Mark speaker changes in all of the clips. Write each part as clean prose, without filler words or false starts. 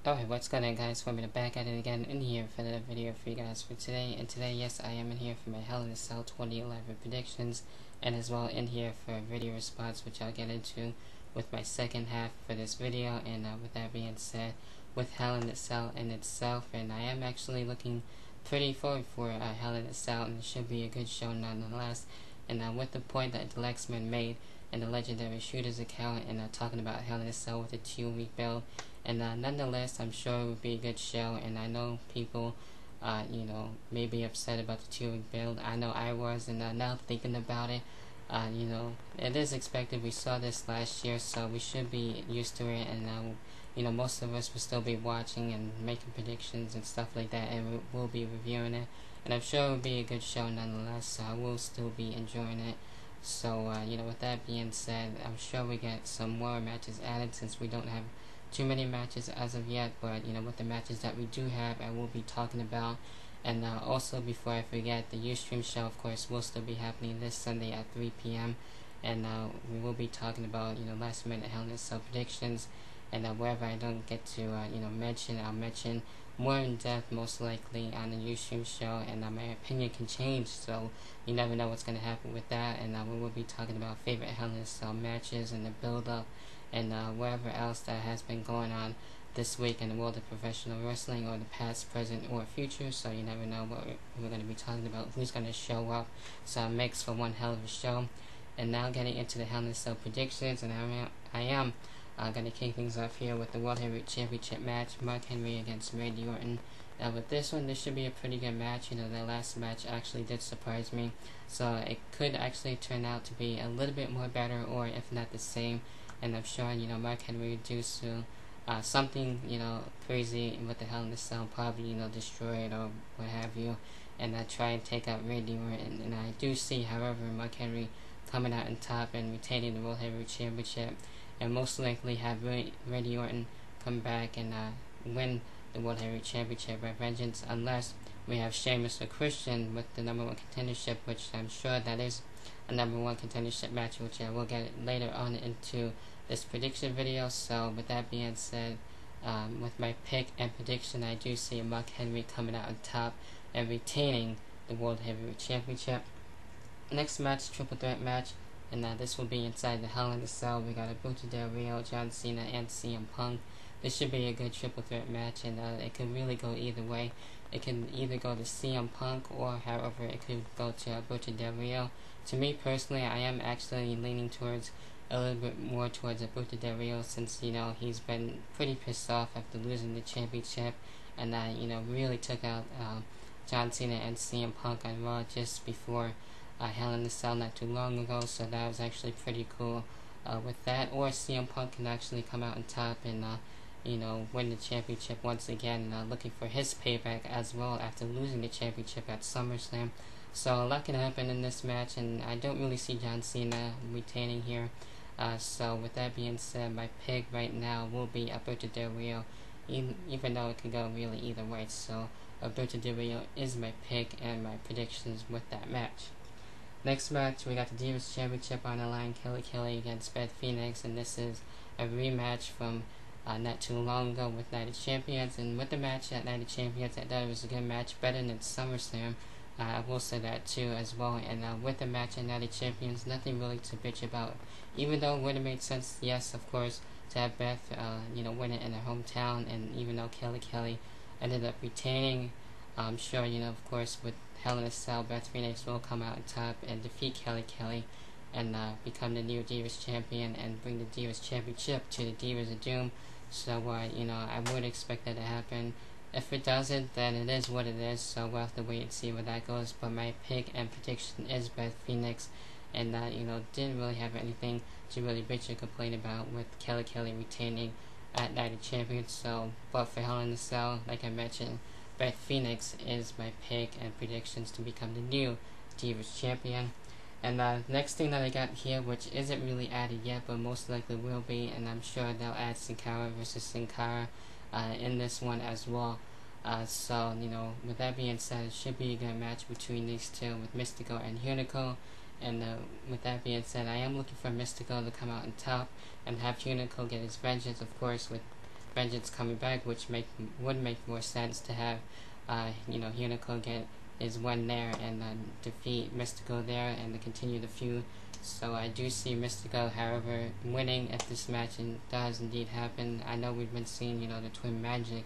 Speaker 1: Alright, what's going on, guys? We're back at it again in here for another video for you guys for today. And today, yes, I am in here for my Hell in a Cell 2011 predictions, and as well in here for a video response, which I'll get into with my second half for this video. And with that being said, with Hell in a Cell in itself, and I am actually looking pretty forward for Hell in a Cell, and it should be a good show nonetheless. And with the point that the Lexman made in the Legendary Shooters account, and talking about Hell in a Cell with a 2-week build. And nonetheless, I'm sure it would be a good show, and I know people, may be upset about the 2-week build. I know I was, and now thinking about it, it is expected. We saw this last year, so we should be used to it, and most of us will still be watching and making predictions and stuff like that, and we'll be reviewing it, and I'm sure it will be a good show nonetheless, so I will still be enjoying it. So, with that being said, I'm sure we get some more matches added since we don't have too many matches as of yet, but with the matches that we do have, I will be talking about. And also, before I forget, the Ustream show, of course, will still be happening this Sunday at 3 p.m. And we will be talking about last minute Hell in a Cell predictions, and wherever I don't get to mention, I'll mention more in depth, most likely on the Ustream show. And my opinion can change, so you never know what's going to happen with that. And we will be talking about favorite Hell in a Cell matches and the build up, and wherever else that has been going on this week in the world of professional wrestling, or the past, present, or future. So you never know what we're going to be talking about, who's going to show up. So it makes for one hell of a show. And now getting into the Hell in a Cell predictions, and I am going to kick things off here with the World Heavyweight Championship match, Mark Henry against Randy Orton. Now with this one, this should be a pretty good match. The last match actually did surprise me, so it could actually turn out to be a little bit more better, or if not the same. And I'm sure, Mark Henry would do something, crazy with the Hell in a Cell, probably, destroy it or what have you, and try and take out Randy Orton. And I do see, however, Mark Henry coming out on top and retaining the World Heavyweight Championship, and most likely have Randy Orton come back and win the World Heavyweight Championship by vengeance, unless we have Sheamus or Christian with the #1 contendership, which I'm sure that is a #1 contendership match, which I will get later on into this prediction video. So with that being said, with my pick and prediction, I do see Mark Henry coming out on top and retaining the World Heavyweight Championship. Next match, triple threat match, and this will be inside the Hell in a Cell. We got Alberto Del Rio, John Cena, and CM Punk. This should be a good triple threat match, and it could really go either way. It can either go to CM Punk, or however it could go to Alberto Del Rio. To me personally, I am actually leaning towards a little bit more towards Alberto Del Rio, since he's been pretty pissed off after losing the championship, and really took out John Cena and CM Punk on Raw just before Hell in a Cell not too long ago. So that was actually pretty cool with that. Or CM Punk can actually come out on top and win the championship once again, looking for his payback as well after losing the championship at SummerSlam. So a lot can happen in this match, and I don't really see John Cena retaining here. So with that being said, my pick right now will be Alberto Del Rio, even though it could go really either way. So Alberto Del Rio is my pick and my predictions with that match. Next match, we got the Divas Championship on the line, Kelly against Beth Pheniox, and this is a rematch from not too long ago with Night of Champions. And with the match at Night of Champions, I thought it was a good match, better than SummerSlam. I will say that too as well. And with the match at Night of Champions, nothing really to bitch about. Even though it would have made sense, yes, of course, to have Beth, win it in her hometown. And even though Kelly ended up retaining, I'm sure, of course, with Hell in a Cell, Beth Phoenix will come out on top and defeat Kelly, and become the new Divas Champion and bring the Divas Championship to the Divas of Doom. So, I would expect that to happen. If it doesn't, then it is what it is, so we'll have to wait and see where that goes. But my pick and prediction is Beth Phoenix, and didn't really have anything to really bitch or complain about with Kelly retaining at Night of Champions. So, but for Hell in a Cell, like I mentioned, Beth Phoenix is my pick and predictions to become the new Divas Champion. And next thing that I got here, which isn't really added yet, but most likely will be, and I'm sure they'll add Cara versus Cara in this one as well. So, with that being said, it should be a good match between these two with Mistco and Hunico. And with that being said, I am looking for Mistco to come out on top and have Hunico get his vengeance, of course, with Vengeance coming back, which would make more sense to have Hunico get his win there and defeat Mistco there and to continue the feud. So I do see Mistco, however, winning if this match does indeed happen. I know we've been seeing, the twin magic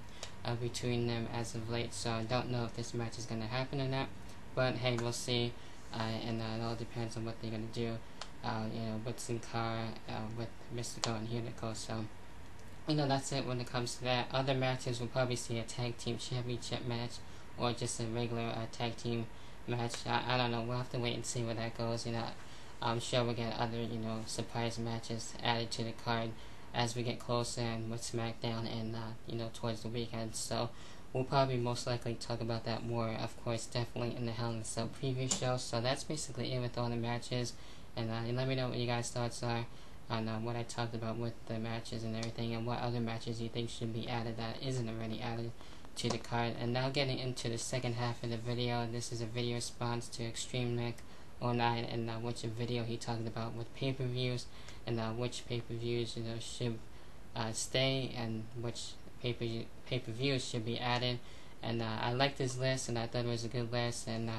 Speaker 1: between them as of late, so I don't know if this match is going to happen or not. But hey, we'll see, and it all depends on what they're going to do, with cara, with Mistco and Hunico. So, that's it when it comes to that. Other matches, we'll probably see a tag team championship match or just a regular tag team match. I don't know. We'll have to wait and see where that goes. I'm sure we'll get other, surprise matches added to the card as we get closer and with SmackDown and, towards the weekend. So we'll probably most likely talk about that more, of course, definitely in the Hell in a Cell preview show. So that's basically it with all the matches. And let me know what you guys' thoughts are on what I talked about with the matches and everything, and what other matches you think should be added that isn't already added to the card. And now getting into the second half of the video, this is a video response to Extreme Nick 09 and which video he talked about with pay-per-views and which pay-per-views should stay and which pay-per-views should be added. And I liked this list and I thought it was a good list, and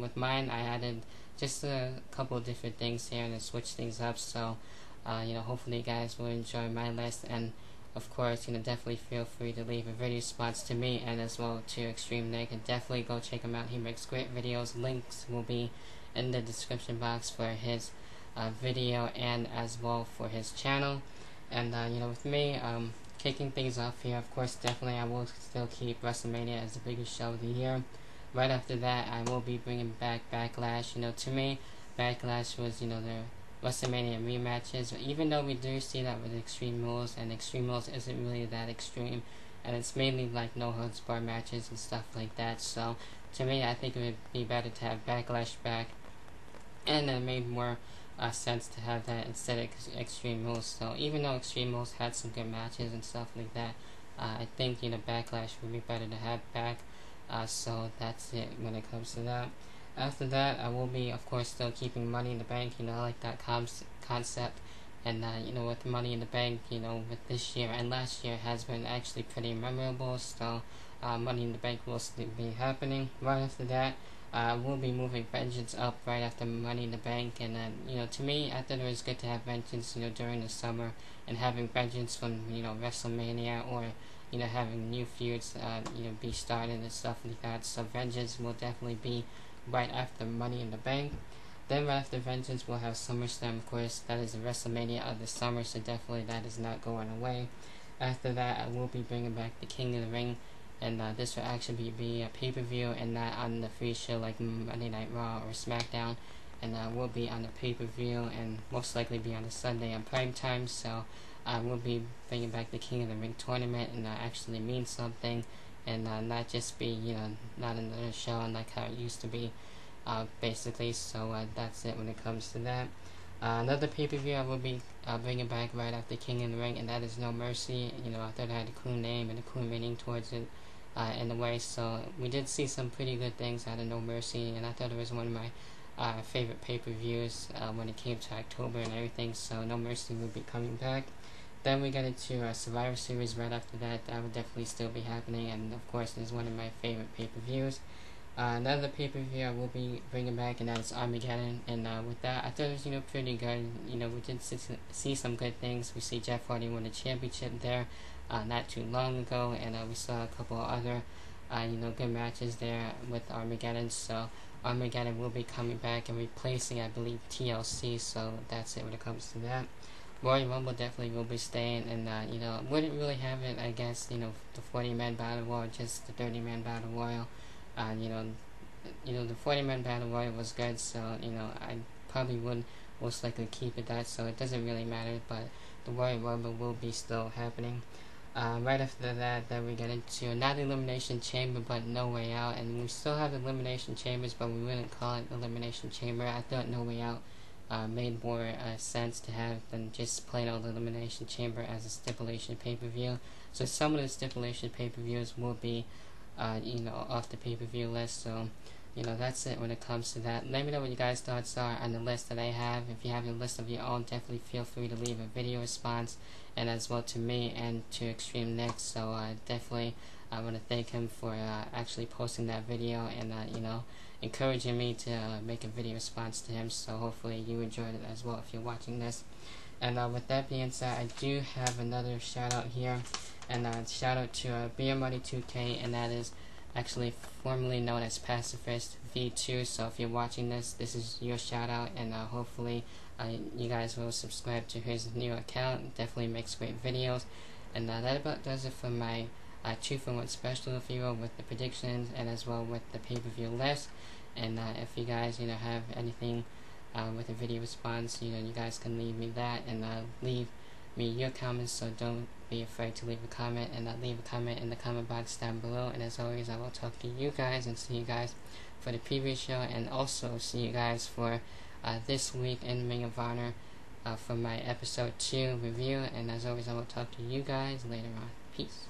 Speaker 1: with mine I added just a couple of different things here and switch things up. So hopefully you guys will enjoy my list, and of course, definitely feel free to leave a video response to me and as well to Extreme Nick, and definitely go check him out. He makes great videos. Links will be in the description box for his video and as well for his channel. And with me kicking things off here, of course, definitely I will still keep WrestleMania as the biggest show of the year. Right after that, I will be bringing back Backlash. To me, Backlash was the WrestleMania rematches, even though we do see that with Extreme Rules, and Extreme Rules isn't really that extreme, and it's mainly like no holds barred matches and stuff like that. So to me, I think it would be better to have Backlash back, and it made more sense to have that instead of Extreme Rules. So even though Extreme Rules had some good matches and stuff like that, I think Backlash would be better to have back. So that's it when it comes to that. After that, I will be, of course, still keeping Money in the Bank. I like that concept. And, with Money in the Bank, with this year and last year has been actually pretty memorable. So, Money in the Bank will still be happening. Right after that, we'll be moving Vengeance up right after Money in the Bank. And, to me, I thought it was good to have Vengeance, during the summer. And having Vengeance from, WrestleMania or, having new feuds, be started and stuff like that. So, Vengeance will definitely be right after Money in the Bank. Then right after Vengeance, we'll have SummerSlam, of course. That is the WrestleMania of the summer, so definitely that is not going away. After that, I will be bringing back the King of the Ring, and this will actually be a pay-per-view and not on the free show like Monday Night Raw or SmackDown, and will be on the pay-per-view and most likely be on the Sunday on prime time. So I will be bringing back the King of the Ring tournament, and actually mean something, and not just be, not another show like how it used to be, basically. So that's it when it comes to that. Another pay-per-view I will be bringing back right after King of the Ring, and that is No Mercy. I thought it had a cool name and a cool meaning towards it in a way. So we did see some pretty good things out of No Mercy, and I thought it was one of my favorite pay-per-views when it came to October and everything. So No Mercy will be coming back. Then we get into Survivor Series right after that. That would definitely still be happening, and of course is one of my favorite pay-per-views. Another pay-per-view I will be bringing back, and that is Armageddon. And with that, I thought it was pretty good. We did see some good things. We see Jeff Hardy win the championship there not too long ago, and we saw a couple of other good matches there with Armageddon. So Armageddon will be coming back and replacing, I believe, TLC. So that's it when it comes to that. Royal Rumble definitely will be staying, and wouldn't really have it, I guess, the 40-man battle royal, just the 30-man battle royal. The 40-man battle royal was good, so I probably would most likely keep it that, so it doesn't really matter. But the Royal Rumble will be still happening. Right after that, then we get into not Elimination Chamber, but No Way Out, and we still have Elimination Chambers, but we wouldn't call it Elimination Chamber. I thought No Way Out made more sense to have than just plain old Elimination Chamber as a stipulation pay-per-view. So some of the stipulation pay-per-views will be off the pay-per-view list. So that's it when it comes to that. Let me know what you guys' thoughts are on the list that I have. If you have a list of your own, definitely feel free to leave a video response and as well to me and to Extreme Nick. So definitely I want to thank him for actually posting that video and encouraging me to make a video response to him. So hopefully you enjoyed it as well if you're watching this. And with that being said, I do have another shout out here, and shout out to Beer Money 2K, and that is actually formerly known as Pacifist V2. So if you're watching this, this is your shout out, and hopefully you guys will subscribe to his new account. Definitely makes great videos. And that about does it for my 2-for-1 special, if you will, with the predictions and as well with the pay-per-view list. And if you guys have anything with a video response, you guys can leave me that, and leave me your comments. So don't be afraid to leave a comment, and leave a comment in the comment box down below. And as always, I will talk to you guys and see you guys for the preview show, and also see you guys for this week in Ring of Honor for my episode 2 review. And as always, I will talk to you guys later on. Peace.